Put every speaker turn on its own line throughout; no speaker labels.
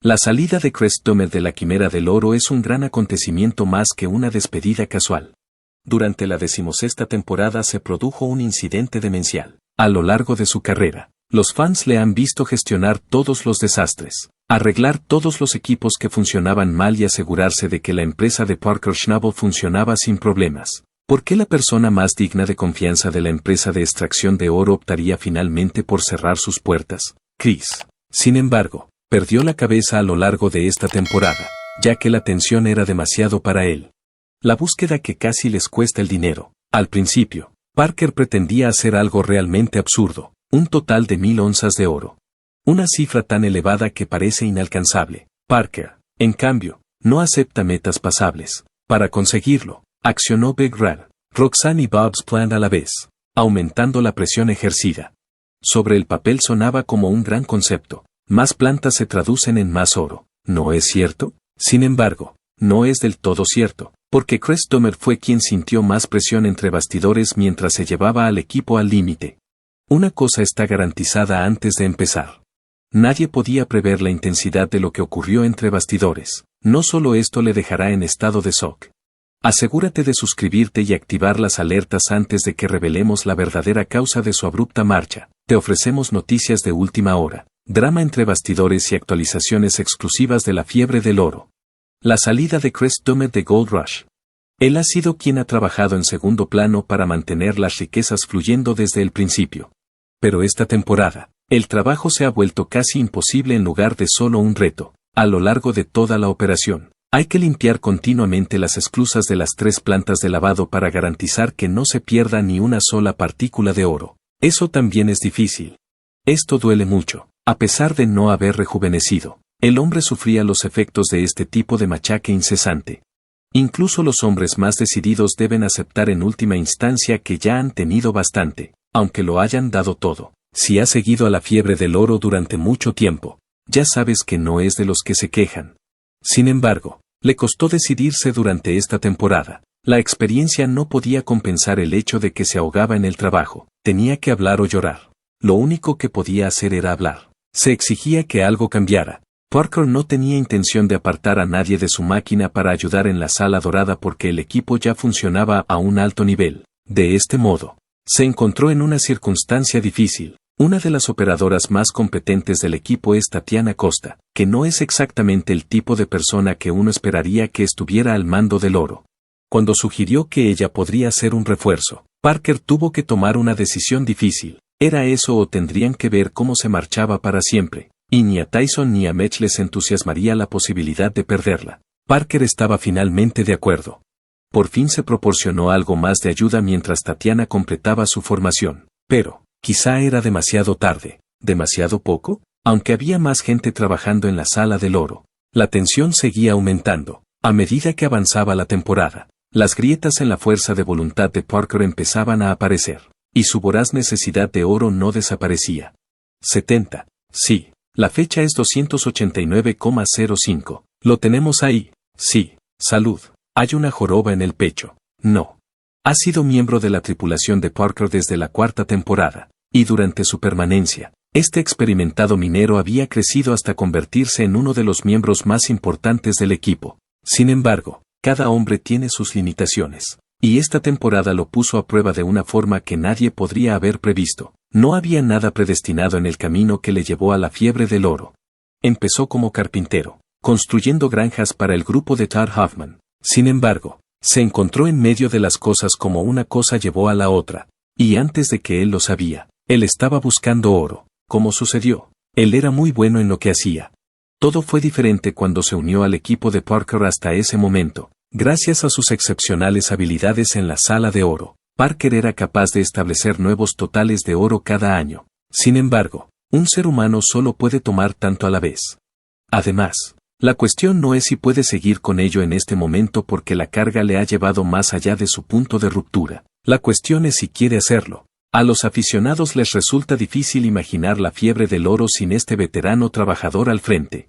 La salida de Crest Dummer de la Quimera del Oro es un gran acontecimiento más que una despedida casual. Durante la 16ª temporada se produjo un incidente demencial. A lo largo de su carrera, los fans le han visto gestionar todos los desastres, arreglar todos los equipos que funcionaban mal y asegurarse de que la empresa de Parker Schnabel funcionaba sin problemas. ¿Por qué la persona más digna de confianza de la empresa de extracción de oro optaría finalmente por cerrar sus puertas? Chris, sin embargo, perdió la cabeza a lo largo de esta temporada, ya que la tensión era demasiado para él. La búsqueda que casi les cuesta el dinero. Al principio, Parker pretendía hacer algo realmente absurdo, un total de 1000 onzas de oro. Una cifra tan elevada que parece inalcanzable. Parker, en cambio, no acepta metas pasables. Para conseguirlo, accionó Big Red, Roxanne y Bob's Plan a la vez, aumentando la presión ejercida. Sobre el papel sonaba como un gran concepto. Más plantas se traducen en más oro, ¿no es cierto? Sin embargo, no es del todo cierto, porque Crest Dummer fue quien sintió más presión entre bastidores mientras se llevaba al equipo al límite. Una cosa está garantizada antes de empezar. Nadie podía prever la intensidad de lo que ocurrió entre bastidores. No solo esto le dejará en estado de shock. Asegúrate de suscribirte y activar las alertas antes de que revelemos la verdadera causa de su abrupta marcha. Te ofrecemos noticias de última hora, drama entre bastidores y actualizaciones exclusivas de la fiebre del oro. La salida de Crest Dummer de Gold Rush. Él ha sido quien ha trabajado en segundo plano para mantener las riquezas fluyendo desde el principio. Pero esta temporada, el trabajo se ha vuelto casi imposible en lugar de solo un reto. A lo largo de toda la operación, hay que limpiar continuamente las esclusas de las 3 plantas de lavado para garantizar que no se pierda ni una sola partícula de oro. Eso también es difícil. Esto duele mucho. A pesar de no haber rejuvenecido, el hombre sufría los efectos de este tipo de machaque incesante. Incluso los hombres más decididos deben aceptar en última instancia que ya han tenido bastante, aunque lo hayan dado todo. Si has seguido a la fiebre del oro durante mucho tiempo, ya sabes que no es de los que se quejan. Sin embargo, le costó decidirse durante esta temporada. La experiencia no podía compensar el hecho de que se ahogaba en el trabajo. Tenía que hablar o llorar. Lo único que podía hacer era hablar. Se exigía que algo cambiara. Parker no tenía intención de apartar a nadie de su máquina para ayudar en la sala dorada porque el equipo ya funcionaba a un alto nivel. De este modo, se encontró en una circunstancia difícil. Una de las operadoras más competentes del equipo es Tatiana Costa, que no es exactamente el tipo de persona que uno esperaría que estuviera al mando del oro. Cuando sugirió que ella podría ser un refuerzo, Parker tuvo que tomar una decisión difícil. ¿Era eso o tendrían que ver cómo se marchaba para siempre? Y ni a Tyson ni a Mech les entusiasmaría la posibilidad de perderla. Parker estaba finalmente de acuerdo. Por fin se proporcionó algo más de ayuda mientras Tatiana completaba su formación. Pero, quizá era demasiado tarde. ¿Demasiado poco? Aunque había más gente trabajando en la sala del oro. La tensión seguía aumentando. A medida que avanzaba la temporada, las grietas en la fuerza de voluntad de Parker empezaban a aparecer. Y su voraz necesidad de oro no desaparecía. 70. Sí. La fecha es 289,05. Lo tenemos ahí. Sí. Salud. Hay una joroba en el pecho. No. Ha sido miembro de la tripulación de Parker desde la 4ª temporada. Y durante su permanencia, este experimentado minero había crecido hasta convertirse en uno de los miembros más importantes del equipo. Sin embargo, cada hombre tiene sus limitaciones. Y esta temporada lo puso a prueba de una forma que nadie podría haber previsto. No había nada predestinado en el camino que le llevó a la fiebre del oro. Empezó como carpintero, construyendo granjas para el grupo de Todd Hoffman. Sin embargo, se encontró en medio de las cosas como una cosa llevó a la otra. Y antes de que él lo sabía, él estaba buscando oro. ¿Cómo sucedió? Él era muy bueno en lo que hacía. Todo fue diferente cuando se unió al equipo de Parker hasta ese momento. Gracias a sus excepcionales habilidades en la sala de oro, Parker era capaz de establecer nuevos totales de oro cada año. Sin embargo, un ser humano solo puede tomar tanto a la vez. Además, la cuestión no es si puede seguir con ello en este momento porque la carga le ha llevado más allá de su punto de ruptura. La cuestión es si quiere hacerlo. A los aficionados les resulta difícil imaginar la fiebre del oro sin este veterano trabajador al frente.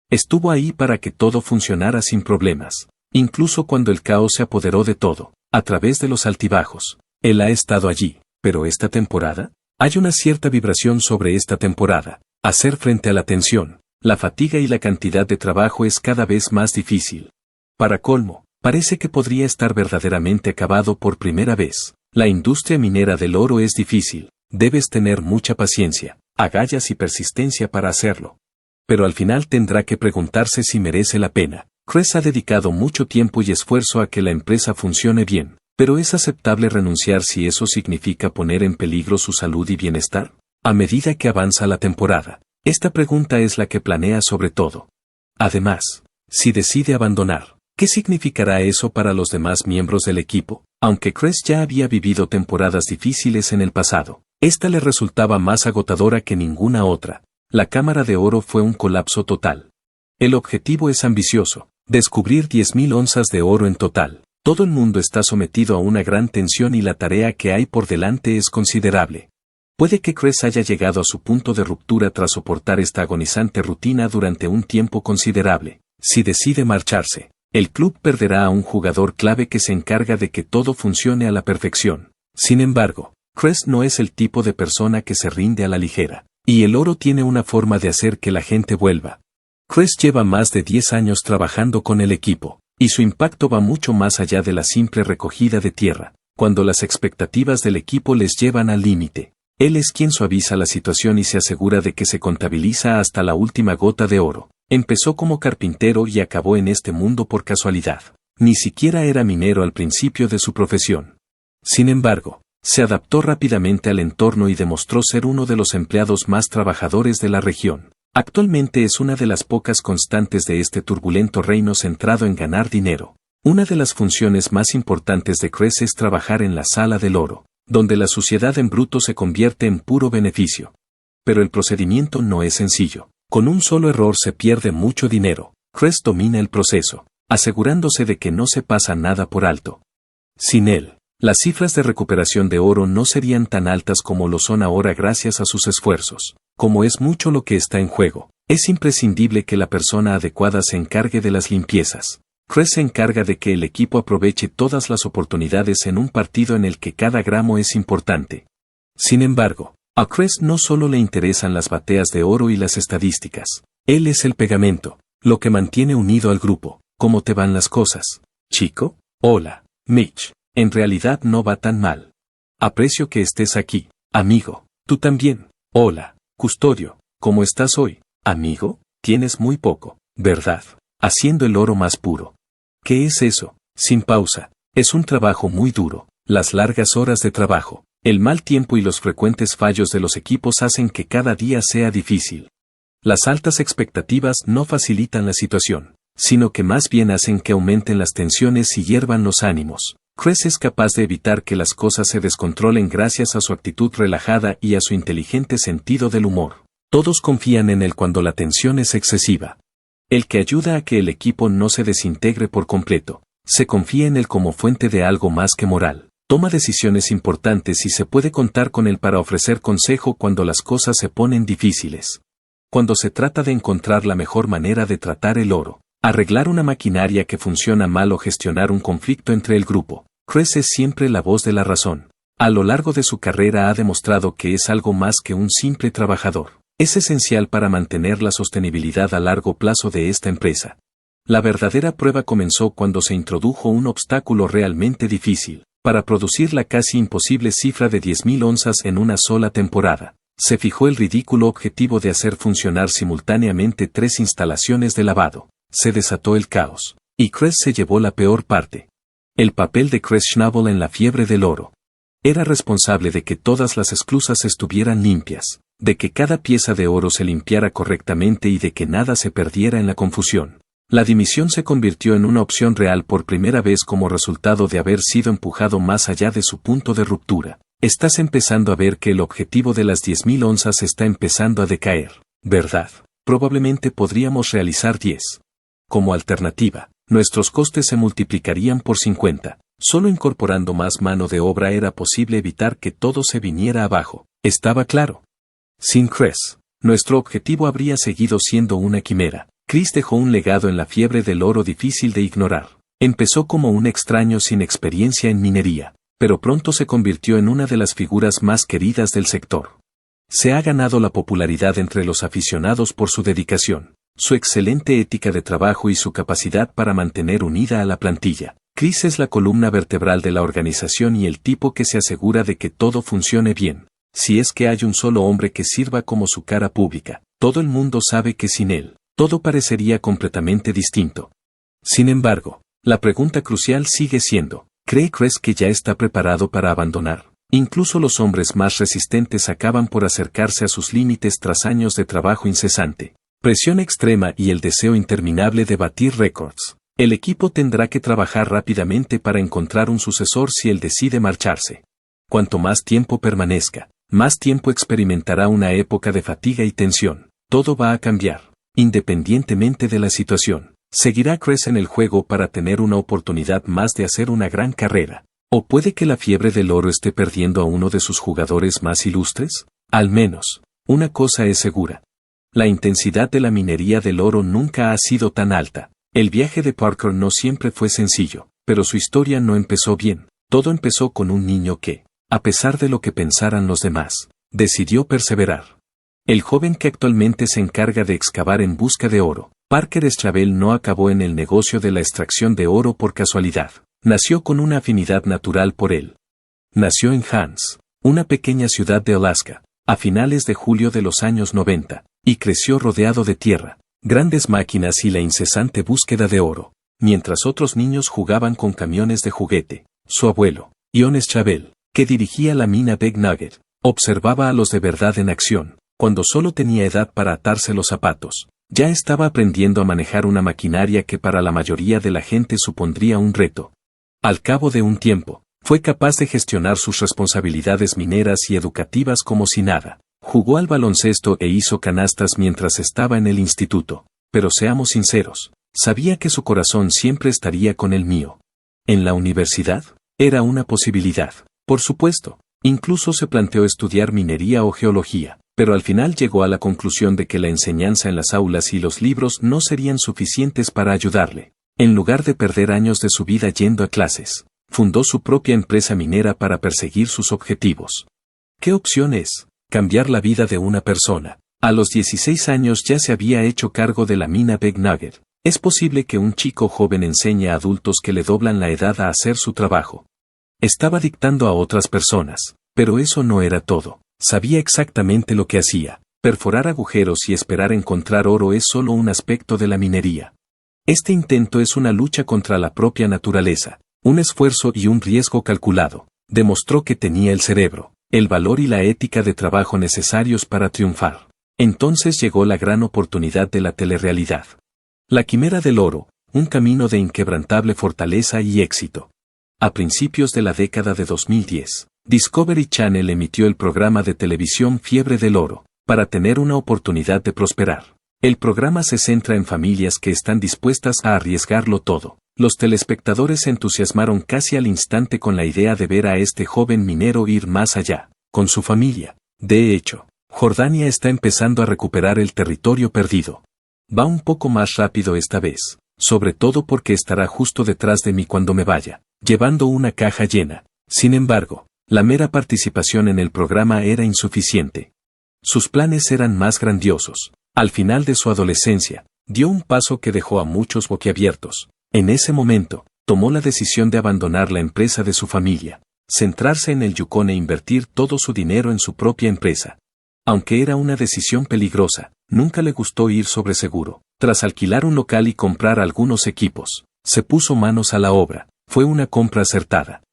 Estuvo ahí para que todo funcionara sin problemas. Incluso cuando el caos se apoderó de todo, a través de los altibajos, él ha estado allí. Pero esta temporada, hay una cierta vibración sobre esta temporada. Hacer frente a la tensión, La fatiga y la cantidad de trabajo es cada vez más difícil. Para colmo, parece que podría estar verdaderamente acabado por primera vez. La industria minera del oro es difícil, debes tener mucha paciencia, agallas y persistencia para hacerlo. Pero al final tendrá que preguntarse si merece la pena. Chris ha dedicado mucho tiempo y esfuerzo a que la empresa funcione bien, pero ¿es aceptable renunciar si eso significa poner en peligro su salud y bienestar? A medida que avanza la temporada, esta pregunta es la que planea sobre todo. Además, si decide abandonar, ¿qué significará eso para los demás miembros del equipo? Aunque Chris ya había vivido temporadas difíciles en el pasado, esta le resultaba más agotadora que ninguna otra. La cámara de oro fue un colapso total. El objetivo es ambicioso, descubrir 10.000 onzas de oro en total. Todo el mundo está sometido a una gran tensión y la tarea que hay por delante es considerable. Puede que Chris haya llegado a su punto de ruptura tras soportar esta agonizante rutina durante un tiempo considerable. Si decide marcharse, el club perderá a un jugador clave que se encarga de que todo funcione a la perfección. Sin embargo, Chris no es el tipo de persona que se rinde a la ligera, y el oro tiene una forma de hacer que la gente vuelva. Chris lleva más de 10 años trabajando con el equipo, y su impacto va mucho más allá de la simple recogida de tierra. Cuando las expectativas del equipo les llevan al límite, él es quien suaviza la situación y se asegura de que se contabiliza hasta la última gota de oro. Empezó como carpintero y acabó en este mundo por casualidad. Ni siquiera era minero al principio de su profesión. Sin embargo, se adaptó rápidamente al entorno y demostró ser uno de los empleados más trabajadores de la región. Actualmente es una de las pocas constantes de este turbulento reino centrado en ganar dinero. Una de las funciones más importantes de Chris es trabajar en la sala del oro, donde la suciedad en bruto se convierte en puro beneficio. Pero el procedimiento no es sencillo. Con un solo error se pierde mucho dinero. Chris domina el proceso, asegurándose de que no se pasa nada por alto. Sin él, las cifras de recuperación de oro no serían tan altas como lo son ahora gracias a sus esfuerzos. Como es mucho lo que está en juego, es imprescindible que la persona adecuada se encargue de las limpiezas. Chris se encarga de que el equipo aproveche todas las oportunidades en un partido en el que cada gramo es importante. Sin embargo, a Chris no solo le interesan las bateas de oro y las estadísticas. Él es el pegamento, lo que mantiene unido al grupo. ¿Cómo te van las cosas, chico? Hola, Mitch. En realidad no va tan mal. Aprecio que estés aquí, amigo. Tú también. Hola, Custodio. ¿Cómo estás hoy, amigo? Tienes muy poco, ¿verdad? Haciendo el oro más puro. ¿Qué es eso? Sin pausa. Es un trabajo muy duro. Las largas horas de trabajo, el mal tiempo y los frecuentes fallos de los equipos hacen que cada día sea difícil. Las altas expectativas no facilitan la situación, sino que más bien hacen que aumenten las tensiones y hiervan los ánimos. Chris es capaz de evitar que las cosas se descontrolen gracias a su actitud relajada y a su inteligente sentido del humor. Todos confían en él cuando la tensión es excesiva. El que ayuda a que el equipo no se desintegre por completo. Se confía en él como fuente de algo más que moral. Toma decisiones importantes y se puede contar con él para ofrecer consejo cuando las cosas se ponen difíciles. Cuando se trata de encontrar la mejor manera de tratar el oro, arreglar una maquinaria que funciona mal o gestionar un conflicto entre el grupo, Chris es siempre la voz de la razón. A lo largo de su carrera ha demostrado que es algo más que un simple trabajador. Es esencial para mantener la sostenibilidad a largo plazo de esta empresa. La verdadera prueba comenzó cuando se introdujo un obstáculo realmente difícil. Para producir la casi imposible cifra de 10.000 onzas en una sola temporada, se fijó el ridículo objetivo de hacer funcionar simultáneamente 3 instalaciones de lavado. Se desató el caos, y Chris se llevó la peor parte. El papel de Chris Schnabel en la fiebre del oro. Era responsable de que todas las esclusas estuvieran limpias, de que cada pieza de oro se limpiara correctamente y de que nada se perdiera en la confusión. La dimisión se convirtió en una opción real por primera vez como resultado de haber sido empujado más allá de su punto de ruptura. Estás empezando a ver que el objetivo de las 10.000 onzas está empezando a decaer, ¿verdad? Probablemente podríamos realizar 10. Como alternativa, nuestros costes se multiplicarían por 50. Solo incorporando más mano de obra era posible evitar que todo se viniera abajo. Estaba claro. Sin Chris, nuestro objetivo habría seguido siendo una quimera. Chris dejó un legado en la fiebre del oro difícil de ignorar. Empezó como un extraño sin experiencia en minería, pero pronto se convirtió en una de las figuras más queridas del sector. Se ha ganado la popularidad entre los aficionados por su dedicación, su excelente ética de trabajo y su capacidad para mantener unida a la plantilla. Chris es la columna vertebral de la organización y el tipo que se asegura de que todo funcione bien. Si es que hay un solo hombre que sirva como su cara pública, todo el mundo sabe que sin él, todo parecería completamente distinto. Sin embargo, la pregunta crucial sigue siendo, ¿cree Chris que ya está preparado para abandonar? Incluso los hombres más resistentes acaban por acercarse a sus límites tras años de trabajo incesante, presión extrema y el deseo interminable de batir récords. El equipo tendrá que trabajar rápidamente para encontrar un sucesor si él decide marcharse. Cuanto más tiempo permanezca, más tiempo experimentará una época de fatiga y tensión. Todo va a cambiar, independientemente de la situación. ¿Seguirá Chris en el juego para tener una oportunidad más de hacer una gran carrera? ¿O puede que la fiebre del oro esté perdiendo a uno de sus jugadores más ilustres? Al menos, una cosa es segura. La intensidad de la minería del oro nunca ha sido tan alta. El viaje de Parker no siempre fue sencillo, pero su historia no empezó bien. Todo empezó con un niño que, a pesar de lo que pensaran los demás, decidió perseverar. El joven que actualmente se encarga de excavar en busca de oro, Parker Stravel, no acabó en el negocio de la extracción de oro por casualidad. Nació con una afinidad natural por él. Nació en Hans, una pequeña ciudad de Alaska, a finales de julio de los años 90, y creció rodeado de tierra, grandes máquinas y la incesante búsqueda de oro, mientras otros niños jugaban con camiones de juguete. Su abuelo, Ion Stravel, que dirigía la mina Big Nugget, observaba a los de verdad en acción. Cuando solo tenía edad para atarse los zapatos, ya estaba aprendiendo a manejar una maquinaria que para la mayoría de la gente supondría un reto. Al cabo de un tiempo, fue capaz de gestionar sus responsabilidades mineras y educativas como si nada. Jugó al baloncesto e hizo canastas mientras estaba en el instituto, pero seamos sinceros, sabía que su corazón siempre estaría con el mío. En la universidad, era una posibilidad, por supuesto, incluso se planteó estudiar minería o geología, pero al final llegó a la conclusión de que la enseñanza en las aulas y los libros no serían suficientes para ayudarle. En lugar de perder años de su vida yendo a clases, fundó su propia empresa minera para perseguir sus objetivos. ¿Qué opción es? Cambiar la vida de una persona. A los 16 años ya se había hecho cargo de la mina Big Nugget. Es posible que un chico joven enseñe a adultos que le doblan la edad a hacer su trabajo. Estaba dictando a otras personas, pero eso no era todo. Sabía exactamente lo que hacía. Perforar agujeros y esperar encontrar oro es solo un aspecto de la minería. Este intento es una lucha contra la propia naturaleza, un esfuerzo y un riesgo calculado. Demostró que tenía el cerebro, el valor y la ética de trabajo necesarios para triunfar. Entonces llegó la gran oportunidad de la telerrealidad. La Quimera del Oro, un camino de inquebrantable fortaleza y éxito. A principios de la década de 2010, Discovery Channel emitió el programa de televisión Fiebre del Oro, para tener una oportunidad de prosperar. El programa se centra en familias que están dispuestas a arriesgarlo todo. Los telespectadores se entusiasmaron casi al instante con la idea de ver a este joven minero ir más allá, con su familia. De hecho, Jordania está empezando a recuperar el territorio perdido. Va un poco más rápido esta vez, sobre todo porque estará justo detrás de mí cuando me vaya, llevando una caja llena. Sin embargo, la mera participación en el programa era insuficiente. Sus planes eran más grandiosos. Al final de su adolescencia, dio un paso que dejó a muchos boquiabiertos. En ese momento, tomó la decisión de abandonar la empresa de su familia, centrarse en el Yukon e invertir todo su dinero en su propia empresa. Aunque era una decisión peligrosa, nunca le gustó ir sobre seguro. Tras alquilar un local y comprar algunos equipos, se puso manos a la obra. Fue una compra acertada.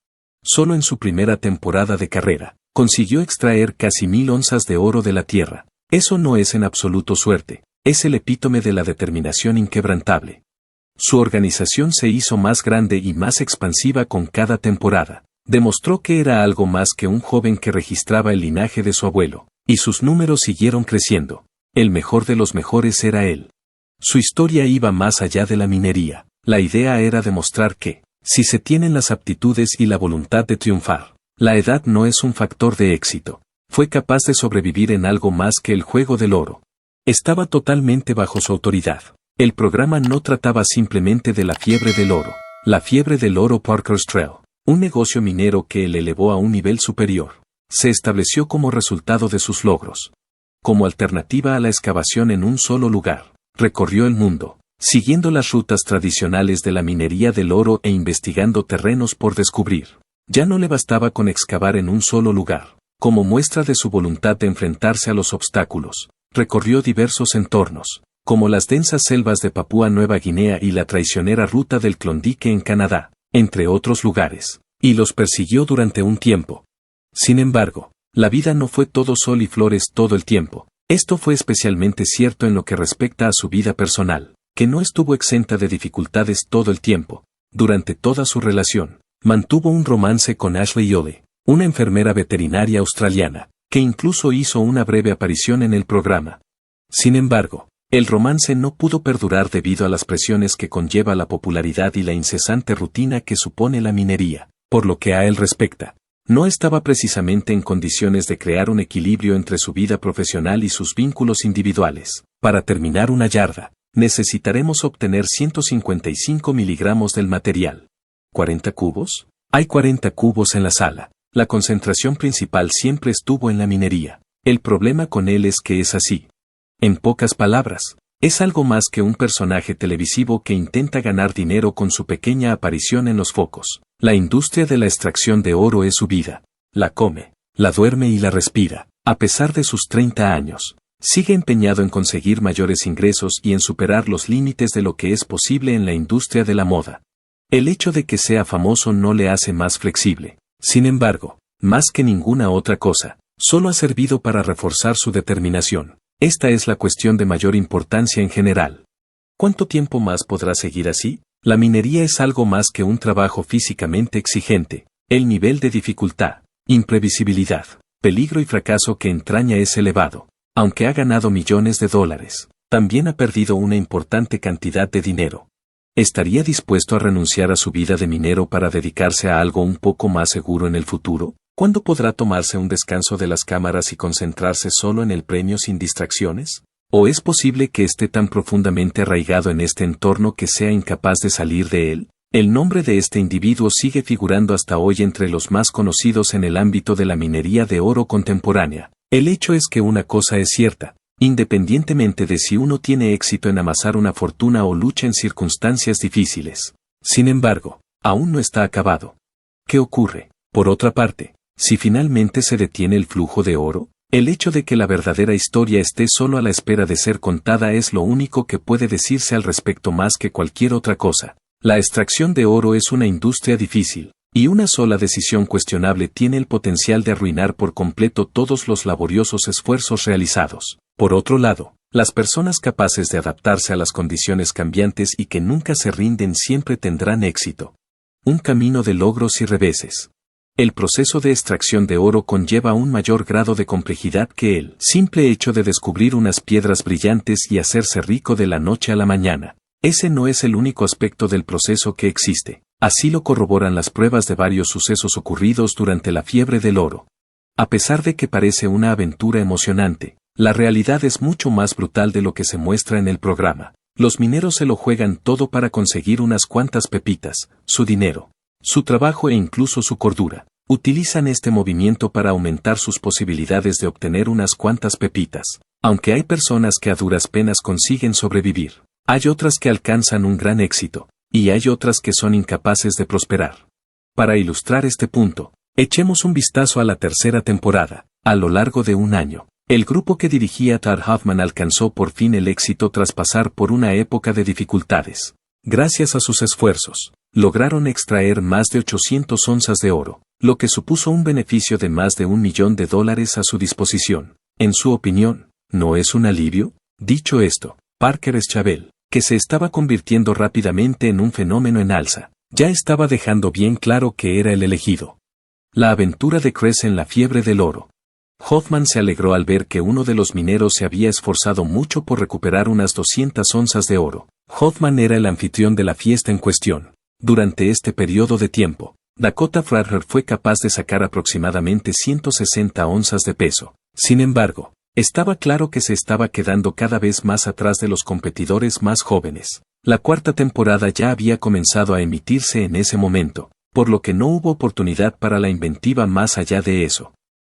Solo en su primera temporada de carrera, consiguió extraer casi 1000 onzas de oro de la tierra. Eso no es en absoluto suerte, es el epítome de la determinación inquebrantable. Su organización se hizo más grande y más expansiva con cada temporada. Demostró que era algo más que un joven que registraba el linaje de su abuelo, y sus números siguieron creciendo. El mejor de los mejores era él. Su historia iba más allá de la minería. La idea era demostrar que, si se tienen las aptitudes y la voluntad de triunfar, la edad no es un factor de éxito. Fue capaz de sobrevivir en algo más que el juego del oro. Estaba totalmente bajo su autoridad. El programa no trataba simplemente de la fiebre del oro. La fiebre del oro Parker's Trail, un negocio minero que él elevó a un nivel superior. se estableció como resultado de sus logros. Como alternativa a la excavación en un solo lugar, recorrió el mundo, siguiendo las rutas tradicionales de la minería del oro e investigando terrenos por descubrir. Ya no le bastaba con excavar en un solo lugar. Como muestra de su voluntad de enfrentarse a los obstáculos, recorrió diversos entornos, como las densas selvas de Papúa Nueva Guinea y la traicionera ruta del Klondike en Canadá, entre otros lugares, y los persiguió durante un tiempo. Sin embargo, la vida no fue todo sol y flores todo el tiempo. Esto fue especialmente cierto en lo que respecta a su vida personal, que no estuvo exenta de dificultades todo el tiempo. Durante toda su relación, mantuvo un romance con Ashley Yole, una enfermera veterinaria australiana, que incluso hizo una breve aparición en el programa. Sin embargo, el romance no pudo perdurar debido a las presiones que conlleva la popularidad y la incesante rutina que supone la minería. Por lo que a él respecta, no estaba precisamente en condiciones de crear un equilibrio entre su vida profesional y sus vínculos individuales. Para terminar una yarda, necesitaremos obtener 155 miligramos del material. ¿40 cubos? Hay 40 cubos en la sala. La concentración principal siempre estuvo en la minería. El problema con él es que es así. En pocas palabras, es algo más que un personaje televisivo que intenta ganar dinero con su pequeña aparición en los focos. La industria de la extracción de oro es su vida. La come, la duerme y la respira. A pesar de sus 30 años, sigue empeñado en conseguir mayores ingresos y en superar los límites de lo que es posible en la industria de la moda. El hecho de que sea famoso no le hace más flexible. Sin embargo, más que ninguna otra cosa, solo ha servido para reforzar su determinación. Esta es la cuestión de mayor importancia en general. ¿Cuánto tiempo más podrá seguir así? La minería es algo más que un trabajo físicamente exigente. El nivel de dificultad, imprevisibilidad, peligro y fracaso que entraña es elevado. Aunque ha ganado millones de dólares, también ha perdido una importante cantidad de dinero. ¿Estaría dispuesto a renunciar a su vida de minero para dedicarse a algo un poco más seguro en el futuro? ¿Cuándo podrá tomarse un descanso de las cámaras y concentrarse solo en el premio sin distracciones? ¿O es posible que esté tan profundamente arraigado en este entorno que sea incapaz de salir de él? El nombre de este individuo sigue figurando hasta hoy entre los más conocidos en el ámbito de la minería de oro contemporánea. El hecho es que una cosa es cierta. Independientemente de si uno tiene éxito en amasar una fortuna o lucha en circunstancias difíciles. Sin embargo, aún no está acabado. ¿Qué ocurre? Por otra parte, si finalmente se detiene el flujo de oro, el hecho de que la verdadera historia esté solo a la espera de ser contada es lo único que puede decirse al respecto más que cualquier otra cosa. La extracción de oro es una industria difícil, y una sola decisión cuestionable tiene el potencial de arruinar por completo todos los laboriosos esfuerzos realizados. Por otro lado, las personas capaces de adaptarse a las condiciones cambiantes y que nunca se rinden siempre tendrán éxito. Un camino de logros y reveses. El proceso de extracción de oro conlleva un mayor grado de complejidad que el simple hecho de descubrir unas piedras brillantes y hacerse rico de la noche a la mañana. Ese no es el único aspecto del proceso que existe. Así lo corroboran las pruebas de varios sucesos ocurridos durante la fiebre del oro. A pesar de que parece una aventura emocionante, la realidad es mucho más brutal de lo que se muestra en el programa. Los mineros se lo juegan todo para conseguir unas cuantas pepitas, su dinero, su trabajo e incluso su cordura. Utilizan este movimiento para aumentar sus posibilidades de obtener unas cuantas pepitas. Aunque hay personas que a duras penas consiguen sobrevivir, hay otras que alcanzan un gran éxito, y hay otras que son incapaces de prosperar. Para ilustrar este punto, echemos un vistazo a la tercera temporada. A lo largo de un año, el grupo que dirigía Tad Hoffman alcanzó por fin el éxito tras pasar por una época de dificultades. Gracias a sus esfuerzos, lograron extraer más de 800 onzas de oro, lo que supuso un beneficio de más de $1 millón a su disposición. En su opinión, ¿no es un alivio? Dicho esto, Parker Schabel, que se estaba convirtiendo rápidamente en un fenómeno en alza, ya estaba dejando bien claro que era el elegido. La aventura decrece en la fiebre del oro. Hoffman se alegró al ver que uno de los mineros se había esforzado mucho por recuperar unas 200 onzas de oro. Hoffman era el anfitrión de la fiesta en cuestión. Durante este periodo de tiempo, Dakota Fraser fue capaz de sacar aproximadamente 160 onzas de peso. Sin embargo, estaba claro que se estaba quedando cada vez más atrás de los competidores más jóvenes. La cuarta temporada ya había comenzado a emitirse en ese momento, por lo que no hubo oportunidad para la inventiva más allá de eso.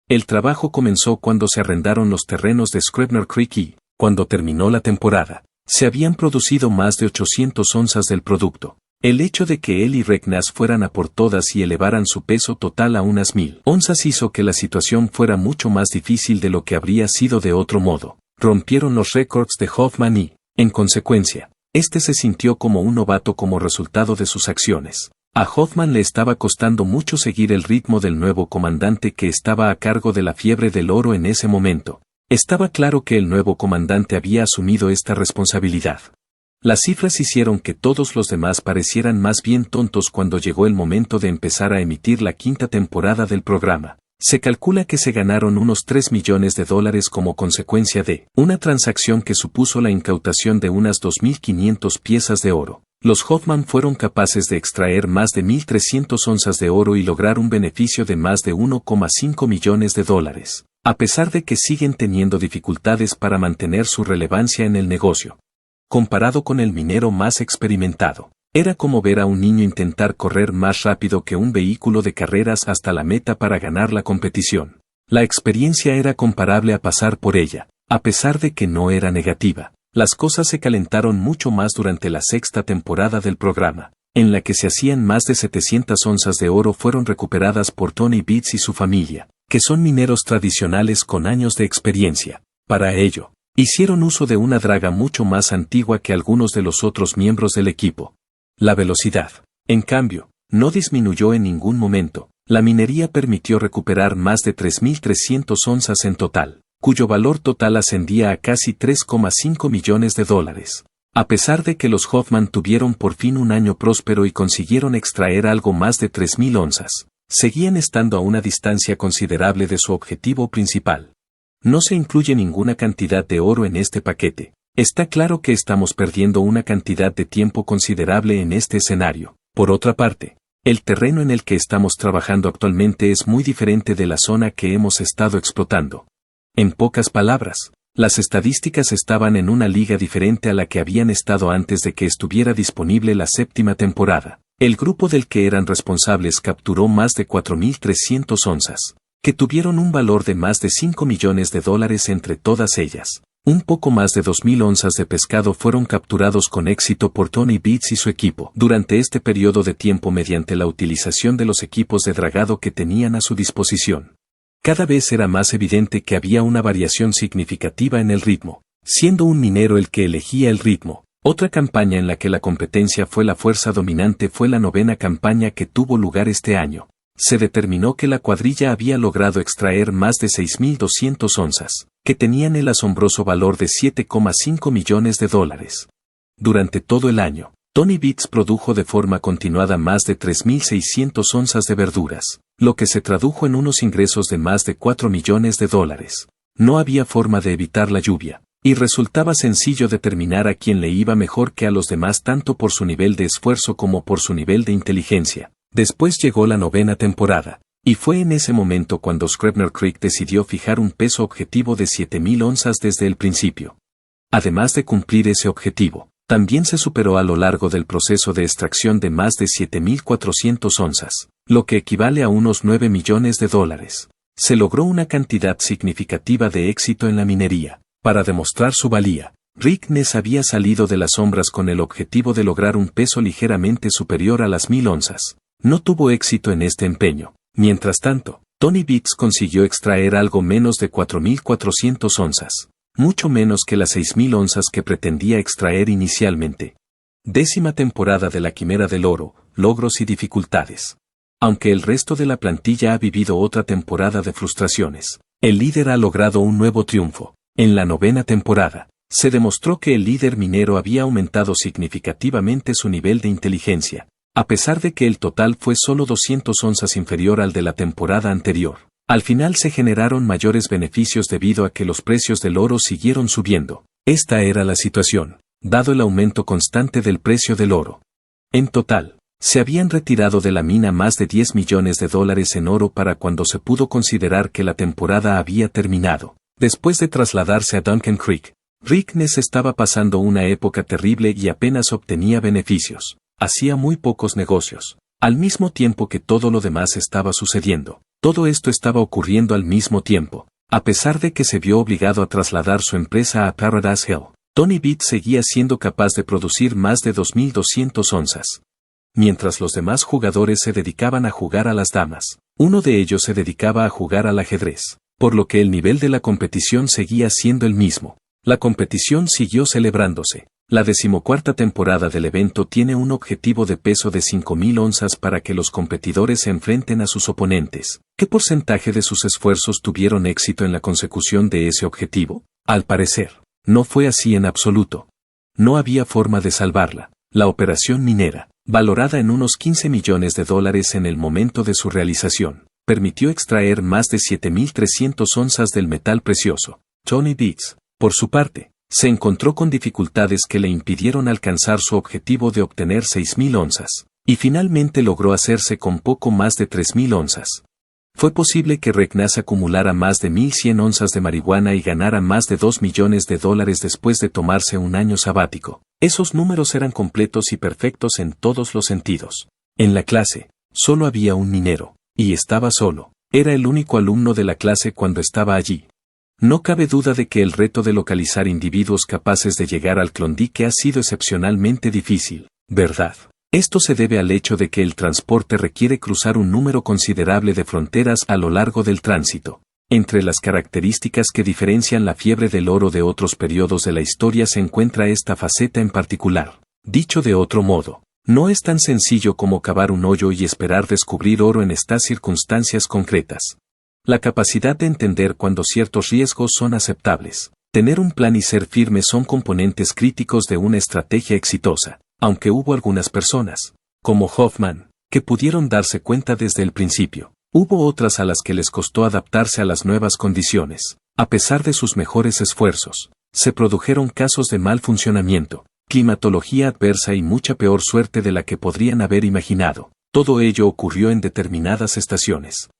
El trabajo comenzó cuando se arrendaron los terrenos de Scribner Creek y, cuando terminó la temporada, se habían producido más de 800 onzas del producto. El hecho de que él y Reknas fueran a por todas y elevaran su peso total a unas 1000 onzas hizo que la situación fuera mucho más difícil de lo que habría sido de otro modo. Rompieron los récords de Hoffman y, en consecuencia, este se sintió como un novato como resultado de sus acciones. A Hoffman le estaba costando mucho seguir el ritmo del nuevo comandante que estaba a cargo de la fiebre del oro en ese momento. Estaba claro que el nuevo comandante había asumido esta responsabilidad. Las cifras hicieron que todos los demás parecieran más bien tontos cuando llegó el momento de empezar a emitir la quinta temporada del programa. Se calcula que se ganaron unos $3 millones como consecuencia de una transacción que supuso la incautación de unas 2.500 piezas de oro. Los Hoffman fueron capaces de extraer más de 1.300 onzas de oro y lograr un beneficio de más de $1,5 millones, a pesar de que siguen teniendo dificultades para mantener su relevancia en el negocio. Comparado con el minero más experimentado, era como ver a un niño intentar correr más rápido que un vehículo de carreras hasta la meta para ganar la competición. La experiencia era comparable a pasar por ella, a pesar de que no era negativa. Las cosas se calentaron mucho más durante la sexta temporada del programa, en la que se hacían más de 700 onzas de oro fueron recuperadas por Tony Beats y su familia, que son mineros tradicionales con años de experiencia. Para ello, hicieron uso de una draga mucho más antigua que algunos de los otros miembros del equipo. La velocidad, en cambio, no disminuyó en ningún momento. La minería permitió recuperar más de 3.300 onzas en total, cuyo valor total ascendía a casi $3,5 millones. A pesar de que los Hoffman tuvieron por fin un año próspero y consiguieron extraer algo más de 3.000 onzas, seguían estando a una distancia considerable de su objetivo principal. No se incluye ninguna cantidad de oro en este paquete. Está claro que estamos perdiendo una cantidad de tiempo considerable en este escenario. Por otra parte, el terreno en el que estamos trabajando actualmente es muy diferente de la zona que hemos estado explotando. En pocas palabras, las estadísticas estaban en una liga diferente a la que habían estado antes de que estuviera disponible la séptima temporada. El grupo del que eran responsables capturó más de 4.300 onzas, que tuvieron un valor de más de $5 millones entre todas ellas. Un poco más de 2.000 onzas de pescado fueron capturados con éxito por Tony Beats y su equipo durante este periodo de tiempo mediante la utilización de los equipos de dragado que tenían a su disposición. Cada vez era más evidente que había una variación significativa en el ritmo, siendo un minero el que elegía el ritmo. Otra campaña en la que la competencia fue la fuerza dominante fue la novena campaña que tuvo lugar este año. Se determinó que la cuadrilla había logrado extraer más de 6.200 onzas, que tenían el asombroso valor de $7,5 millones. Durante todo el año, Tony Beats produjo de forma continuada más de 3.600 onzas de verduras, lo que se tradujo en unos ingresos de más de $4 millones. No había forma de evitar la lluvia, y resultaba sencillo determinar a quién le iba mejor que a los demás tanto por su nivel de esfuerzo como por su nivel de inteligencia. Después llegó la novena temporada, y fue en ese momento cuando Scribner Creek decidió fijar un peso objetivo de 7.000 onzas desde el principio. Además de cumplir ese objetivo, también se superó a lo largo del proceso de extracción de más de 7.400 onzas, lo que equivale a unos $9 millones. Se logró una cantidad significativa de éxito en la minería. Para demostrar su valía, Rick Ness había salido de las sombras con el objetivo de lograr un peso ligeramente superior a las 1.000 onzas. No tuvo éxito en este empeño. Mientras tanto, Tony Beats consiguió extraer algo menos de 4.400 onzas, mucho menos que las 6.000 onzas que pretendía extraer inicialmente. 10ª temporada de la Quimera del Oro, logros y dificultades. Aunque el resto de la plantilla ha vivido otra temporada de frustraciones, el líder ha logrado un nuevo triunfo. En la 9ª temporada, se demostró que el líder minero había aumentado significativamente su nivel de inteligencia, a pesar de que el total fue solo 200 onzas inferior al de la temporada anterior. Al final se generaron mayores beneficios debido a que los precios del oro siguieron subiendo. Esta era la situación, dado el aumento constante del precio del oro. En total, se habían retirado de la mina más de $10 millones en oro para cuando se pudo considerar que la temporada había terminado. Después de trasladarse a Duncan Creek, Rick Ness estaba pasando una época terrible y apenas obtenía beneficios. Hacía muy pocos negocios, al mismo tiempo que todo lo demás estaba sucediendo. Todo esto estaba ocurriendo al mismo tiempo. A pesar de que se vio obligado a trasladar su empresa a Paradise Hill, Tony Beat seguía siendo capaz de producir más de 2.200 onzas. Mientras los demás jugadores se dedicaban a jugar a las damas, uno de ellos se dedicaba a jugar al ajedrez, por lo que el nivel de la competición seguía siendo el mismo. La competición siguió celebrándose. La 14ª temporada del evento tiene un objetivo de peso de 5.000 onzas para que los competidores se enfrenten a sus oponentes. ¿Qué porcentaje de sus esfuerzos tuvieron éxito en la consecución de ese objetivo? Al parecer, no fue así en absoluto. No había forma de salvarla. La operación minera, valorada en unos 15 millones de dólares en el momento de su realización, permitió extraer más de 7.300 onzas del metal precioso. Tony Beats, por su parte, se encontró con dificultades que le impidieron alcanzar su objetivo de obtener 6.000 onzas, y finalmente logró hacerse con poco más de 3.000 onzas. Fue posible que Reknaz acumulara más de 1.100 onzas de marihuana y ganara más de 2 millones de dólares después de tomarse un año sabático. Esos números eran completos y perfectos en todos los sentidos. En la clase, solo había un minero, y estaba solo. Era el único alumno de la clase cuando estaba allí. No cabe duda de que el reto de localizar individuos capaces de llegar al Klondike ha sido excepcionalmente difícil, ¿verdad? Esto se debe al hecho de que el transporte requiere cruzar un número considerable de fronteras a lo largo del tránsito. Entre las características que diferencian la fiebre del oro de otros periodos de la historia se encuentra esta faceta en particular. Dicho de otro modo, no es tan sencillo como cavar un hoyo y esperar descubrir oro en estas circunstancias concretas. La capacidad de entender cuando ciertos riesgos son aceptables, tener un plan y ser firme son componentes críticos de una estrategia exitosa, aunque hubo algunas personas, como Hoffman, que pudieron darse cuenta desde el principio. Hubo otras a las que les costó adaptarse a las nuevas condiciones. A pesar de sus mejores esfuerzos, se produjeron casos de mal funcionamiento, climatología adversa y mucha peor suerte de la que podrían haber imaginado. Todo ello ocurrió en determinadas estaciones.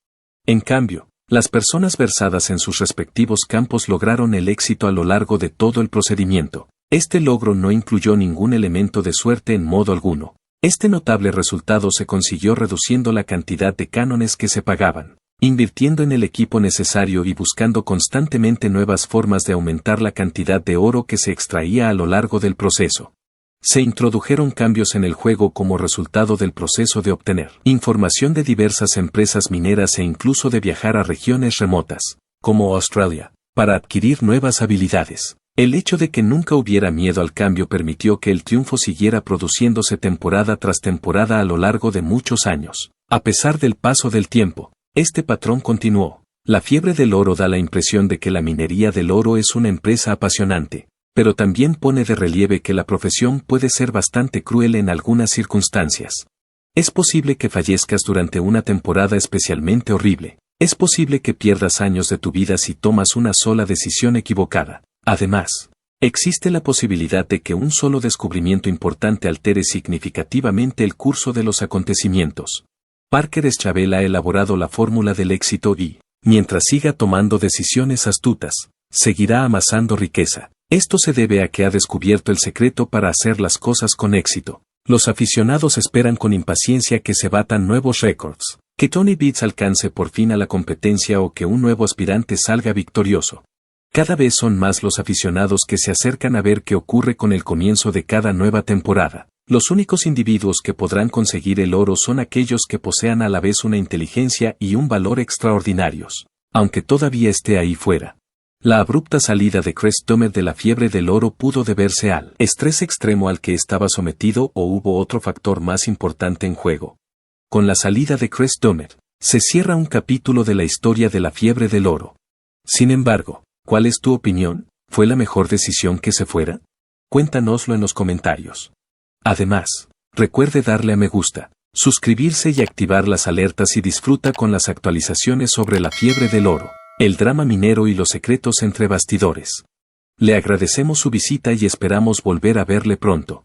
En cambio, las personas versadas en sus respectivos campos lograron el éxito a lo largo de todo el procedimiento. Este logro no incluyó ningún elemento de suerte en modo alguno. Este notable resultado se consiguió reduciendo la cantidad de cánones que se pagaban, invirtiendo en el equipo necesario y buscando constantemente nuevas formas de aumentar la cantidad de oro que se extraía a lo largo del proceso. Se introdujeron cambios en el juego como resultado del proceso de obtener información de diversas empresas mineras e incluso de viajar a regiones remotas, como Australia, para adquirir nuevas habilidades. El hecho de que nunca hubiera miedo al cambio permitió que el triunfo siguiera produciéndose temporada tras temporada a lo largo de muchos años. A pesar del paso del tiempo, este patrón continuó. La fiebre del oro da la impresión de que la minería del oro es una empresa apasionante, pero también pone de relieve que la profesión puede ser bastante cruel en algunas circunstancias. Es posible que fallezcas durante una temporada especialmente horrible. Es posible que pierdas años de tu vida si tomas una sola decisión equivocada. Además, existe la posibilidad de que un solo descubrimiento importante altere significativamente el curso de los acontecimientos. Parker Schabel ha elaborado la fórmula del éxito y, mientras siga tomando decisiones astutas, seguirá amasando riqueza. Esto se debe a que ha descubierto el secreto para hacer las cosas con éxito. Los aficionados esperan con impaciencia que se batan nuevos récords, que Tony Beats alcance por fin a la competencia o que un nuevo aspirante salga victorioso. Cada vez son más los aficionados que se acercan a ver qué ocurre con el comienzo de cada nueva temporada. Los únicos individuos que podrán conseguir el oro son aquellos que posean a la vez una inteligencia y un valor extraordinarios, aunque todavía esté ahí fuera. La abrupta salida de Crest Dummer de la fiebre del oro pudo deberse al estrés extremo al que estaba sometido o hubo otro factor más importante en juego. Con la salida de Crest Dummer, se cierra un capítulo de la historia de la fiebre del oro. Sin embargo, ¿cuál es tu opinión? ¿Fue la mejor decisión que se fuera? Cuéntanoslo en los comentarios. Además, recuerde darle a me gusta, suscribirse y activar las alertas y disfruta con las actualizaciones sobre la fiebre del oro, el drama minero y los secretos entre bastidores. Le agradecemos su visita y esperamos volver a verle pronto.